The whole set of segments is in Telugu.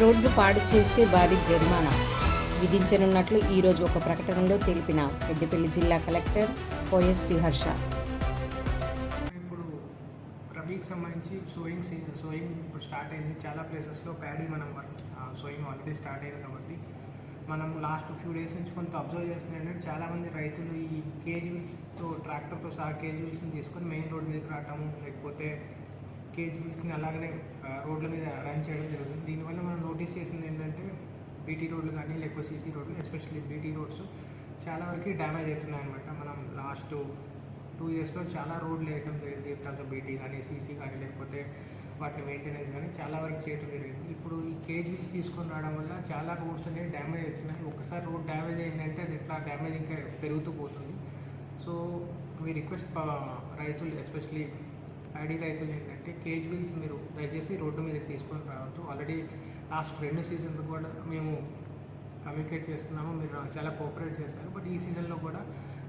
రోడ్లు పాడు చేస్తే భారీ జరిమానా విధించనున్నట్లు ఈరోజు ఒక ప్రకటనలో తెలిపిన పెద్దపల్లి జిల్లా కలెక్టర్ పోయస్ శ్రీహర్ష. ఇప్పుడు రబీకి సంబంధించి సోయింగ్ ఇప్పుడు స్టార్ట్ అయింది. చాలా ప్లేసెస్లో ప్యాడీ మనం సోయింగ్ ఆల్రెడీ స్టార్ట్ అయింది కాబట్టి మనం లాస్ట్ ఫ్యూ డేస్ నుంచి కొంత అబ్జర్వ్ చేస్తుంది ఏంటంటే చాలామంది రైతులు ఈ కేజీవీల్స్తో ట్రాక్టర్తో సహా కేజీవీల్స్ని తీసుకొని మెయిన్ రోడ్ మీదకి రావటము, లేకపోతే కేజీవీల్స్ని అలాగనే రోడ్ల మీద రన్ చేయడం జరుగుతుంది. దీనివల్ల మనం నోటీస్ చేసింది ఏంటంటే బీటీ రోడ్లు కానీ లేకపోతే సీసీ రోడ్లు, ఎస్పెషల్లీ బీటీ రోడ్స్ చాలా వరకు డ్యామేజ్ అవుతున్నాయి అనమాట. మనం లాస్ట్ 2 ఇయర్స్లో చాలా రోడ్లు వేయడం జరిగింది. ఇట్లా బీటీ కానీ సీసీ కానీ లేకపోతే వాటి మెయింటెనెన్స్ కానీ చాలా వరకు చేయడం జరిగింది. ఇప్పుడు ఈ కేజీవీల్స్ తీసుకొని రావడం వల్ల చాలా రోడ్స్ అనేవి డ్యామేజ్ అవుతున్నాయి. ఒకసారి రోడ్ డ్యామేజ్ అయిందంటే అది ఇట్లా డ్యామేజ్ ఇంకా పెరుగుతూ పోతుంది. సో మీ రిక్వెస్ట్ రైతులు, ఎస్పెషలీ ప్యాడీ రైతులు ఏంటంటే కేజీవీల్స్ మీరు దయచేసి రోడ్డు మీదకి తీసుకొని రావద్దు. ఆల్రెడీ లాస్ట్ 2 సీజన్స్ కూడా మేము కమ్యూనికేట్ చేస్తున్నాము, మీరు చాలా కోఆపరేట్ చేశారు. బట్ ఈ సీజన్లో కూడా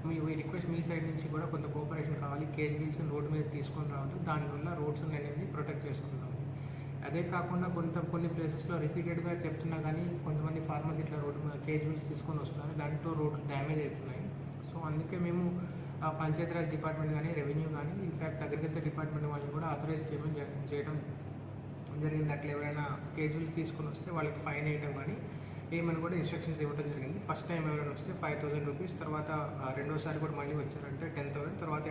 మీ రిక్వెస్ట్ మీ సైడ్ నుంచి కూడా కొంత కోఆపరేషన్ కావాలి. కేజీవీల్స్ రోడ్డు మీద తీసుకొని రావద్దు, దానివల్ల రోడ్స్ అనేది ప్రొటెక్ట్ చేసుకుంటాం. అదే కాకుండా కొన్ని ప్లేసెస్లో రిపీటెడ్గా చెప్తున్నా కానీ కొంతమంది ఫార్మర్స్ ఇట్లా రోడ్డు మీద కేజీవీల్స్ తీసుకొని వస్తున్నారు, దాంట్లో రోడ్లు డ్యామేజ్ అవుతున్నాయి. సో అందుకే మేము పంచాయతీరాజ్ డిపార్ట్మెంట్ కానీ రెవెన్యూ కానీ ఇన్ఫ్యాక్ట్ అగ్రికల్చర్ డిపార్ట్మెంట్ వాళ్ళని కూడా ఆథరైజ్ చేయడం జరిగింది. అట్లా ఎవరైనా కేజీవీల్స్ తీసుకొని వస్తే వాళ్ళకి ఫైన్ వేయడం కానీ ఏమని కూడా ఇన్స్ట్రక్షన్స్ ఇవ్వడం జరిగింది. ఫస్ట్ టైం ఎవరైనా వస్తే 5,000 రూపీస్, తర్వాత రెండోసారి కూడా మళ్ళీ వచ్చారంటే 10,000, తర్వాత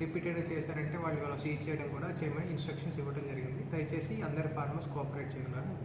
రిపీటెడ్గా చేశారంటే వాళ్ళు మనం సీజ్ చేయడం కూడా చేయమని ఇన్స్ట్రక్షన్స్ ఇవ్వడం జరిగింది. దయచేసి అందరు ఫార్మర్స్ కోఆపరేట్ చేయాలని